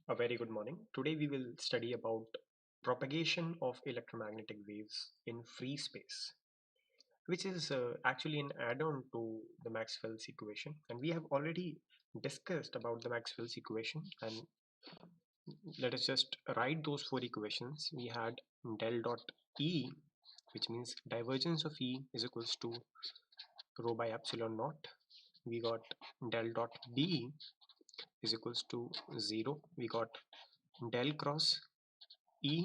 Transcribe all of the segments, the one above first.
A very good morning. Today we will study about propagation of electromagnetic waves in free space, which is actually an add-on to the Maxwell's equation. And we have already discussed about the Maxwell's equation. And let us just write those four equations. We had del dot E, which means divergence of E is equals to rho by epsilon naught. We got del dot B is equals to 0. We got del cross E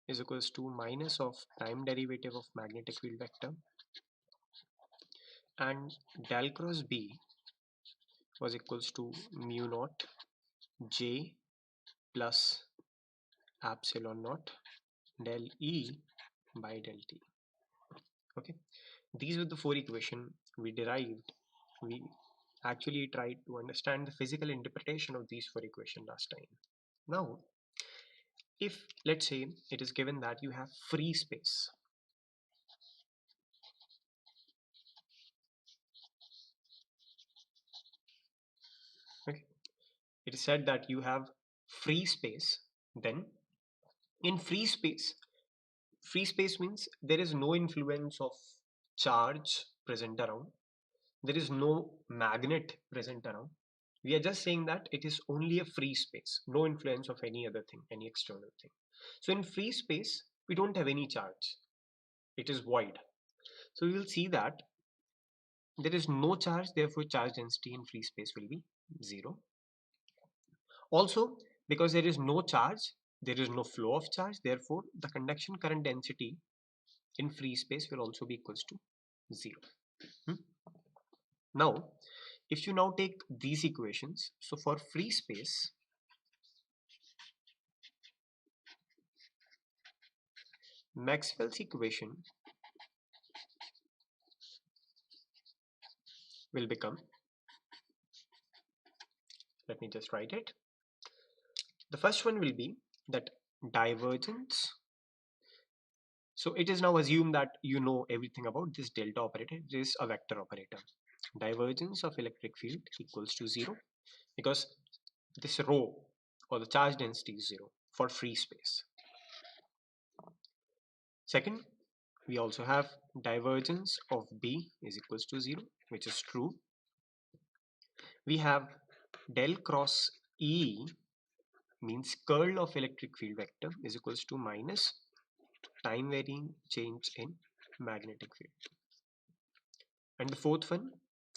is equals to minus of time derivative of magnetic field vector, and del cross B was equals to mu naught J plus epsilon naught del E by del T. Okay, these were the four equations we derived. We actually tried to understand the physical interpretation of these four equations last time. Now, if let's say it is given that you have free space, okay, it is said that you have free space, then in free space means there is no influence of charge present around, there is no magnet present around. We are just saying that it is only a free space, no influence of any other thing, any external thing. So in free space we don't have any charge, it is void. So we will see that there is no charge, therefore charge density in free space will be 0. Also, because there is no charge, there is no flow of charge, therefore the conduction current density in free space will also be equals to 0. Now, if you now take these equations, so for free space, Maxwell's equation will become, let me just write it. The first one will be that divergence. So it is now assumed that you know everything about this delta operator. It is a vector operator. Divergence of electric field equals to 0 because this rho or the charge density is 0 for free space. Second, we also have divergence of B is equals to 0, which is true. We have del cross E means curl of electric field vector is equals to minus time varying change in magnetic field. And the fourth one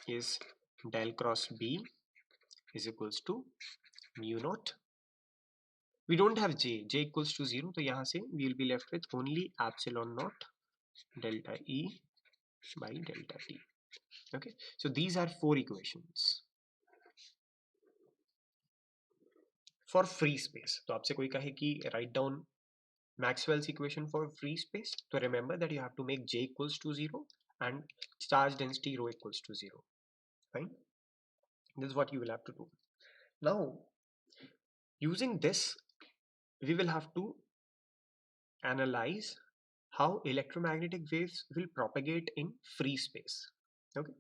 is del cross B is equals to mu naught. We don't have j equals to 0, so यहाँ से we will be left with only epsilon naught delta E by delta T. Okay, so these are four equations for free space. तो आपसे कोई कहे कि write down Maxwell's equation for free space, so remember that you have to make j equals to 0 and charge density rho equals to 0. Fine, this is what you will have to do. Now, using this, we will have to analyze how electromagnetic waves will propagate in free space. Okay,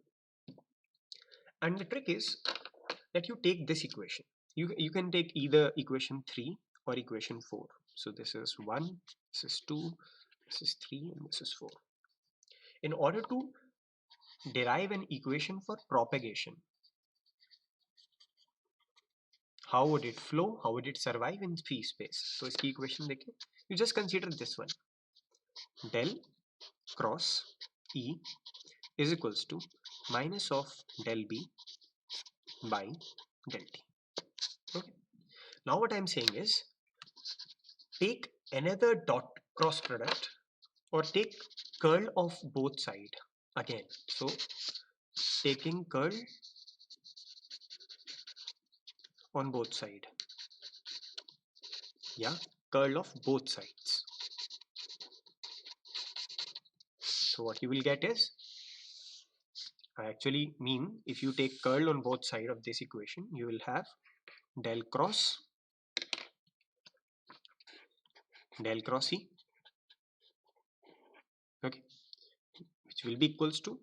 and the trick is that you take this equation. You can take either equation 3 or equation 4. So this is 1, this is 2, this is 3, and this is 4. In order to derive an equation for propagation, how would it flow, how would it survive in free space? So इसकी equation देखिए. You just consider this one. Del cross E is equals to minus of del B by del T. Okay. Now what I'm saying is, take another dot cross product or take curl of both sides again. So taking curl on both sides, yeah, curl of both sides. So what you will get is, I actually mean if you take curl on both sides of this equation, you will have del cross E, okay, which will be equals to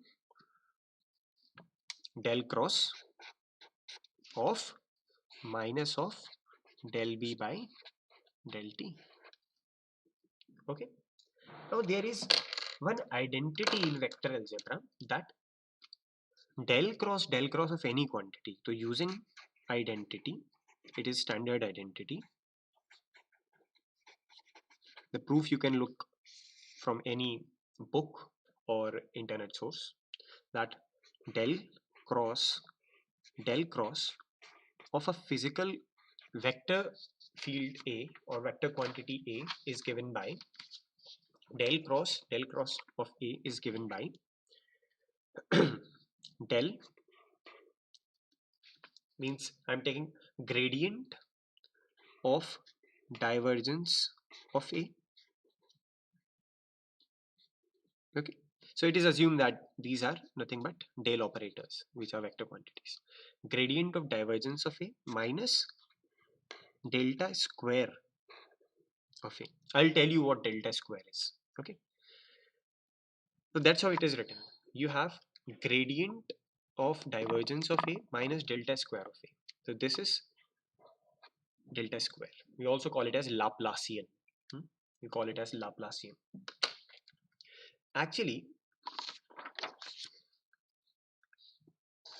del cross of minus of del B by del T. Okay. Now there is one identity in vector algebra, that del cross of any quantity. So using identity, it is standard identity. The proof you can look from any book or internet source, that del cross of a physical vector field A or vector quantity A is given by del cross of A is given by del means I'm taking gradient of divergence of A. Okay, so it is assumed that these are nothing but del operators, which are vector quantities. Gradient of divergence of A minus delta square of A. I'll tell you what delta square is. Okay, so that's how it is written. You have gradient of divergence of A minus delta square of A. So this is delta square. We also call it as Laplacian. We call it as Laplacian. Actually,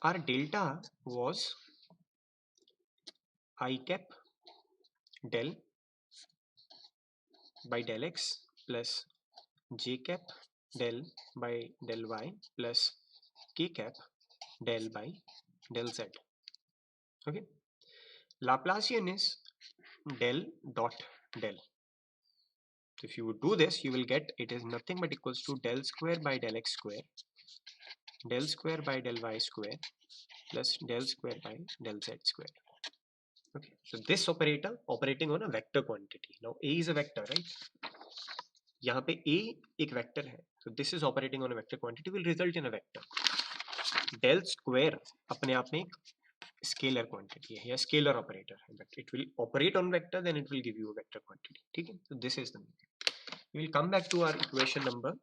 our delta was I cap del by del x plus j cap del by del y plus k cap del by del z. Okay, Laplacian is del dot del. So if you would do this, you will get it is nothing but equals to del square by del x square, del square by del y square plus del square by del z square. Okay, so this operator operating on a vector quantity. Now A is a vector, right? यहाँ पे A एक vector है, so this is operating on a vector quantity will result in a vector. Del square अपने आप में एक scalar quantity है या scalar operator है, but it will operate on vector, then it will give you a vector quantity. ठीक है, so this is the. We will come back to our equation number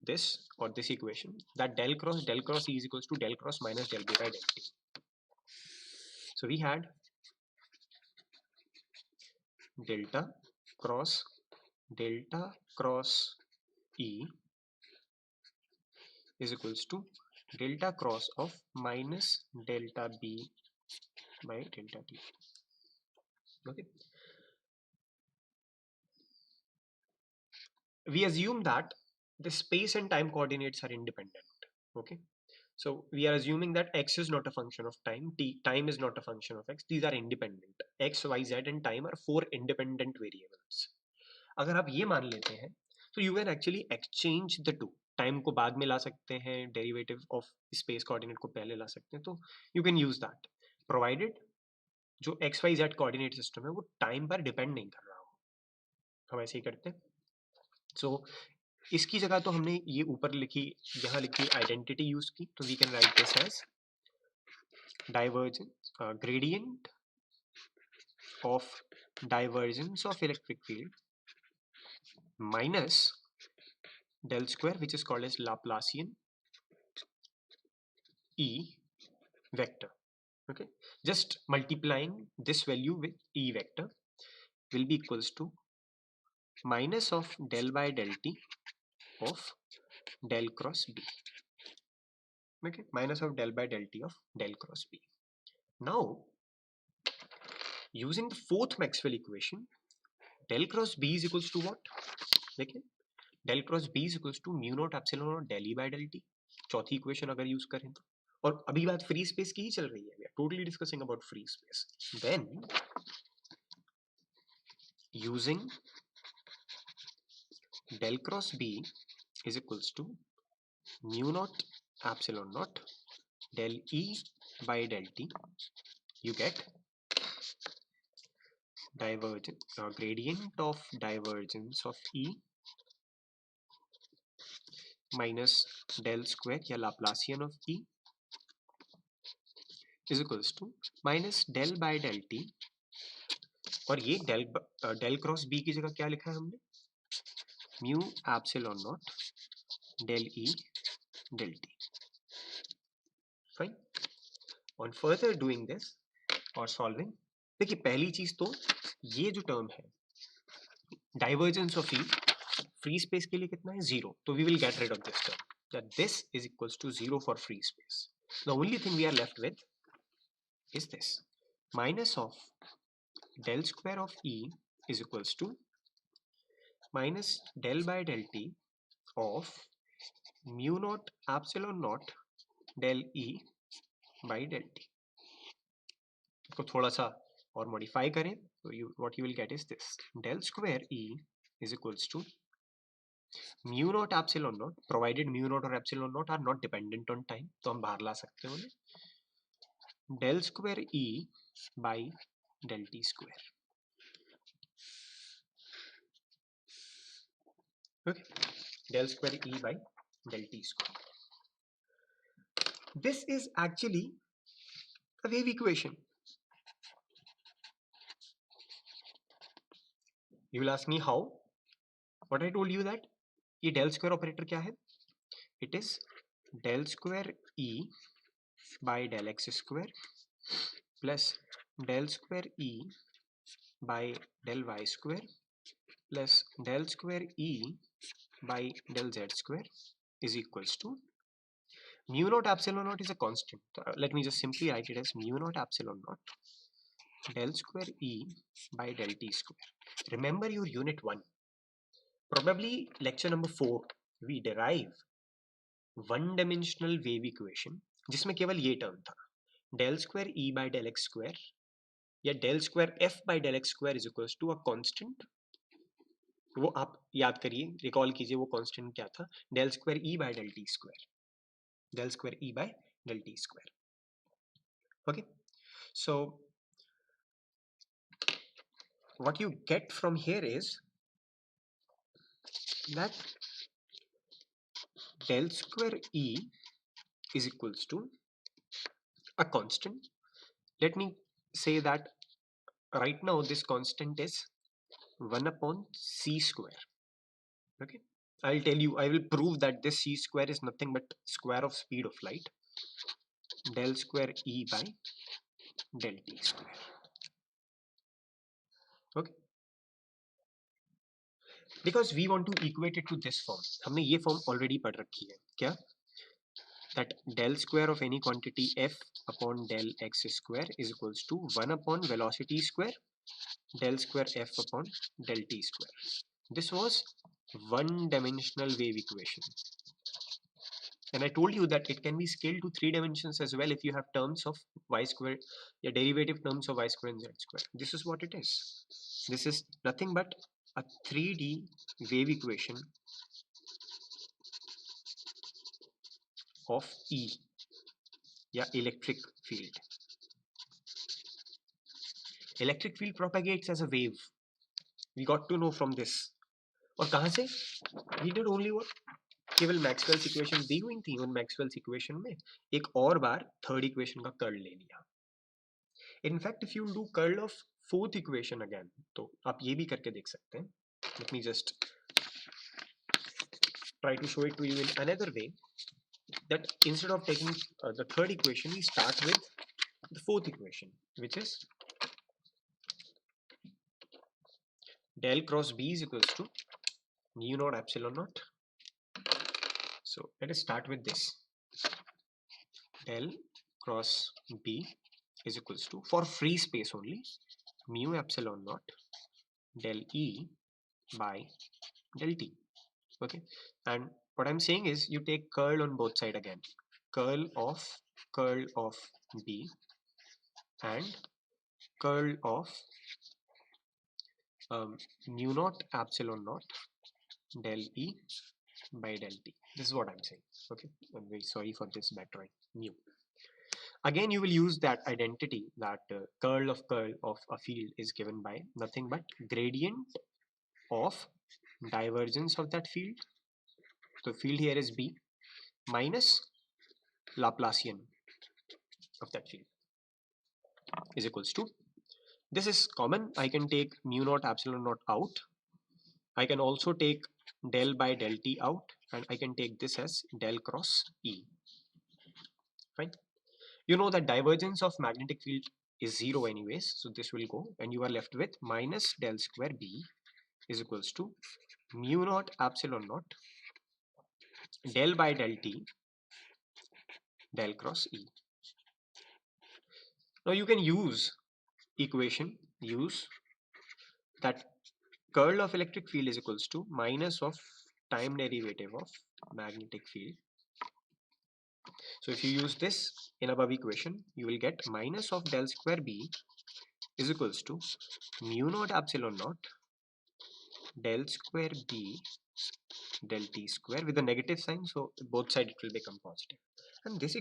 this or this equation, that del cross E is equals to del cross minus del B by del T. So we had delta cross E is equals to delta cross of minus delta B by delta T. Okay, we assume that the space and time coordinates are independent. Okay, so we are assuming that x is not a function of time, time is not a function of x. These are independent. X, y, z and time are 4 independent variables. अगर आप ये मान लेते हैं तो you can actually exchange the two. Time को बाद में ला सकते हैं, डेरिवेटिव ऑफ स्पेस कोऑर्डिनेट को पहले ला सकते हैं, तो you can use that provided जो X Y Z coordinate system है वो टाइम पर डिपेंड नहीं कर रहा हो. हम ऐसे ही करते हैं. सो इसकी जगह तो हमने ये ऊपर लिखी, यहाँ लिखी आइडेंटिटी यूज की, तो we can write this as divergence gradient of divergence of electric field minus del square, which is called as Laplacian E vector. Okay, just multiplying this value with E vector will be equals to minus of del by del T of del cross B. Okay, minus of del by del T of del cross B. Now using the fourth Maxwell equation, del cross B is equals to what? देखिए, del cross B is equals to mu naught epsilon और del E by del T. चौथी equation अगर use करें तो, और अभी बात free space की ही चल रही है, we are totally discussing about free space. Then using del cross B is equals to mu naught epsilon naught del E by del T, you get divergence gradient of divergence of E minus del square या Laplacian of E is equals to minus del by del T, और ये del cross B की जगह क्या लिखा है हमने, mu epsilon naught del E del T. Fine. On further doing this or solving, देखिए पहली चीज तो ये जो टर्म है divergence of E free space के लिए कितना है 0, तो we will get rid of this term, that this is equals to 0 for free space. The only thing we are left with is this minus of del square of E is equals to minus del by del t of mu naught epsilon naught del E by del t. इसको थोड़ा सा और modify करें तो what you will get is this del square E is equals to mu naught epsilon naught provided mu naught और epsilon naught are not dependent on time, तो हम बाहर ला सकते हैं उन्हें del square E by del t square. Okay, del square E by del t square. This is actually a wave equation. You will ask me how. What I told you that ये del square operator क्या है? It is del square E by del x square plus del square E by del y square plus del square E by del z square is equals to mu naught epsilon naught is a constant. Let me just simply write it as mu naught epsilon naught del square E by del t square. Remember your unit 1. Probably lecture number 4 we derive one dimensional wave equation जिसमें केवल ये term था del square E by del x square या del square F by del x square is equals to a constant. वो आप याद करिए, recall कीजिए वो कांस्टेंट क्या था, del square E by del t square, del square E by del t square. Okay, so what you get from here is that del square E is equals to a constant. Let me say that right now this constant is 1 upon c square. Okay, I'll tell you, I will prove that this c square is nothing but square of speed of light, del square E by del t square. Okay, because we want to equate it to this form. हमने ये form already पढ़ रखी है क्या, that del square of any quantity f upon del x square is equals to 1 upon velocity square del square f upon del t square. This was one dimensional wave equation, and I told you that it can be scaled to 3 dimensions as well if you have terms of y square, yeah, derivative terms of y square and z square. This is what it is. This is nothing but a 3D wave equation of E, या electric field. Electric field propagates as a wave. We got to know from this. और कहाँ से? We did only what? केवल Maxwell's equation दी हुई थी, उन Maxwell's equation में एक और बार थर्ड इक्वेशन का कर्ल ले लिया. In fact if you do curl of fourth equation again, तो आप ये भी करके देख सकते हैं. Let me just try to show it to you in another way, that instead of taking the third equation, we start with the fourth equation, which is del cross B is equals to mu naught epsilon naught. So let us start with this. Del cross B is equals to, for free space only, mu epsilon naught del E by del T. Okay, and what I'm saying is you take curl on both side again, curl of B and curl of mu naught epsilon naught del E by del T. This is what I'm saying. Okay, I'm very sorry for this bad drawing. Mu. Again, you will use that identity that curl of a field is given by nothing but gradient of divergence of that field. So field here is B minus Laplacian of that field is equals to, this is common, I can take mu naught epsilon naught out. I can also take del by del T out, and I can take this as del cross E. Fine. You know that divergence of magnetic field is 0 anyways, so this will go, and you are left with minus del square B is equals to mu naught epsilon naught del by del T del cross E. Now you can use that curl of electric field is equals to minus of time derivative of magnetic field. So if you use this in above equation, you will get minus of del square B is equals to mu naught epsilon naught del square B del T square with a negative sign, so both sides it will become positive. And this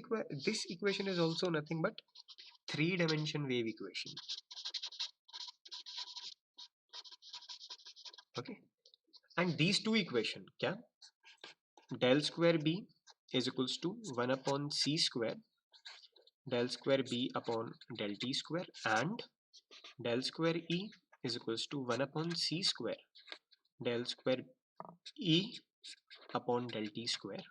equation is also nothing but 3-dimension wave equation. Okay, and these two equation, kya? Del square B is equals to 1 upon C square del square B upon del T square, and del square E is equals to 1 upon C square del square E upon del T square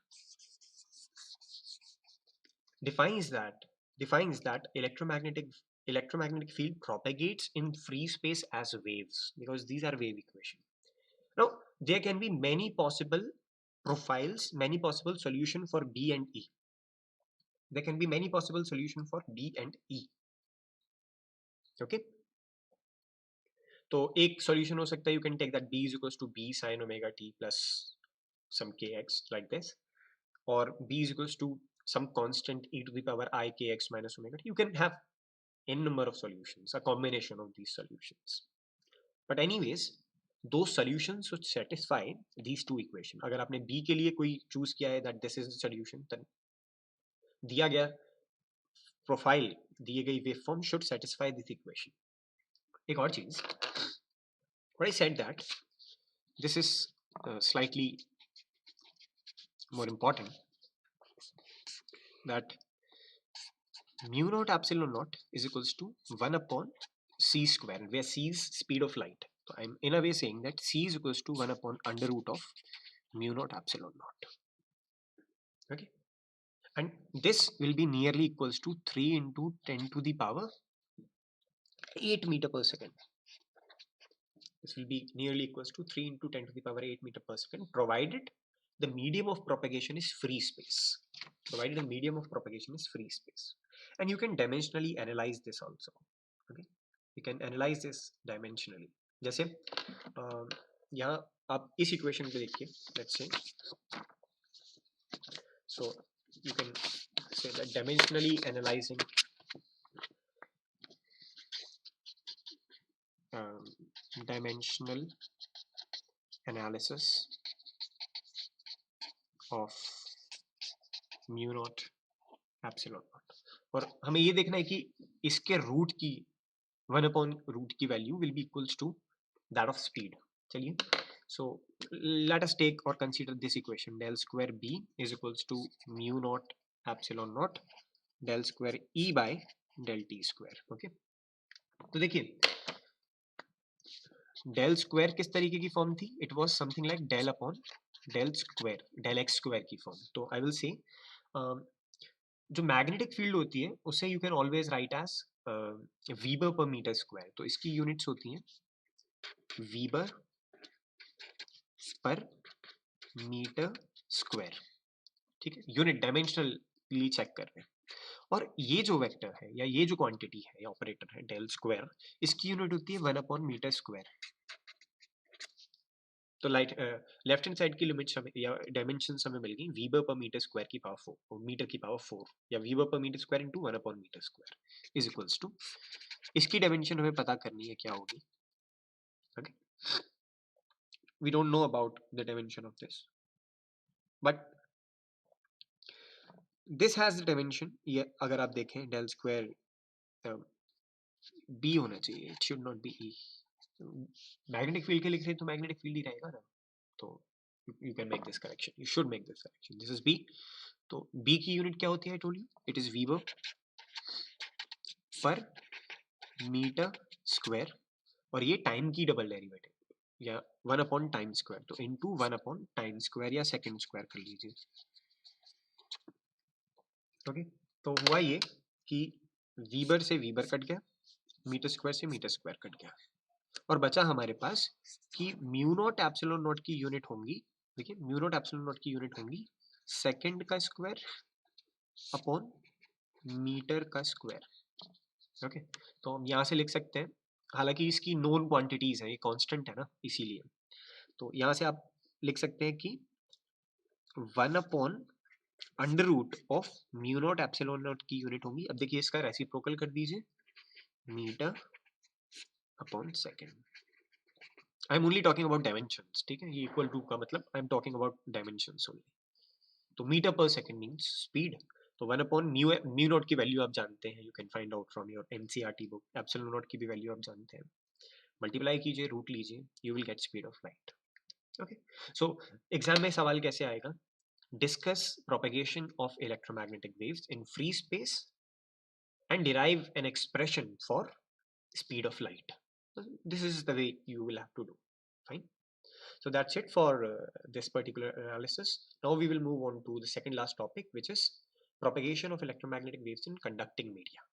defines that electromagnetic field propagates in free space as waves, because these are wave equation. Now there can be many possible profiles, many possible solution for B and E. There can be many possible solution for B and E. Okay, तो एक solution हो सकता है, you can take that B is equals to B sin omega t plus some kx like this, or B is equals to some constant e to the power I kx minus omega t. You can have n number of solutions, a combination of these solutions. But anyways, those solutions should satisfy these two equation. अगर आपने B के लिए कोई choose किया है that this is the solution, then दिया गया profile, दिए गई waveform should satisfy this equation. एक और चीज, what I said that this is slightly more important, that mu naught epsilon naught is equals to 1 upon c square, where c is speed of light. So I'm in a way saying that c is equals to 1 upon under root of mu naught epsilon naught. Okay, and this will be nearly equals to 3 into 10 to the power 8 meter per second. This will be nearly equals to 3 into 10 to the power 8 meter per second, provided the medium of propagation is free space. Provided the medium of propagation is free space. And you can dimensionally analyze this also. Okay, you can analyze this dimensionally. जैसे यहाँ आप इस equation को देखिए, let's say, so you can say that dimensionally analyzing dimensional analysis of mu naught epsilon naught, और हमें ये देखना है कि इसके रूट की 1 upon root की value will be equals to that of speed. चलिए, so let us take or consider this equation, del square B is equals to mu naught epsilon naught del square E by del T square. Okay, तो देखिए del square किस तरीके की form थी, it was something like del upon del square, del x square की form. तो I will say जो magnetic field होती है उसे you can always write as weber per metre square. तो इसकी यूनिट्स होती हैं वीबर पर मीटर स्क्वायर. ठीक है, यूनिट डायमेंशनली चेक कर रहे हैं. और ये जो वेक्टर है या ये जो क्वांटिटी है या ऑपरेटर है डेल स्क्वायर, इसकी यूनिट होती है 1 अपॉन मीटर स्क्वायर. तो लेफ्ट हैंड साइड की लिमिट्स हमें या डायमेंशंस हमें मिल गई वीबर पर मीटर स्क्वायर की पावर 4, मीटर की पावर 4, या weber per metre square into 1 upon metre square is equals to, इसकी डायमेंशन हमें पता करनी है क्या होगी. Okay, we don't know about the dimension of this, but this has the dimension. ये अगर आप देखें डेल स्क्वायर बी होना चाहिए, it should not be E. Magnetic field के लिख रहे हैं तो मैग्नेटिक फील्ड ही रहेगा ना. तो you can make this correction, you should make this correction. This is B. तो B की यूनिट क्या होती है, I told you it is वीबर per metre square, और ये टाइम की डबल डेरिवेटिव या 1 अपॉन टाइम स्क्वायर, तो इनटू 1 अपॉन टाइम स्क्वायर या सेकंड स्क्वायर कर लीजिए. ओके, तो हुआ ये कि वीबर से वीबर कट गया, मीटर स्क्वायर से मीटर स्क्वायर कट गया और बचा हमारे पास कि म्यू नॉट एप्सिलॉन नॉट की यूनिट होंगी, देखिए म्यू नॉट एप्सिलॉन नॉट की यूनिट होंगी सेकंड का स्क्वायर अपॉन मीटर का स्क्वायर। ओके, तो हम यहाँ से लिख सकते हैं, हालांकि इसकी नोन क्वांटिटीज है, ये कांस्टेंट है ना इसीलिए, तो यहाँ से आप लिख सकते हैं कि 1 upon under root of mu naught epsilon naught की यूनिट होंगी। अब देखिए इसका रेसिप्रोकल कर दीजिए, metre upon second. I am only talking about dimensions, ठीक है, ये इक्वल टू का मतलब I am talking about dimensions only. तो metre per second means speed, तो 1 अपॉन म्यू नॉट की वैल्यू आप जानते हैं, you can find out from your NCERT book. Epsilon naught की भी वैल्यू आप जानते हैं, मल्टीप्लाई कीजिए, रूट लीजिए, you will get speed of light. Okay, so exam में सवाल कैसे आएगा, discuss propagation of electromagnetic waves in free space and derive an expression for speed of light. This is the way you will have to do. Fine. So that's it for this particular analysis. Now we will move on to the second last topic, which is propagation of electromagnetic waves in conducting media.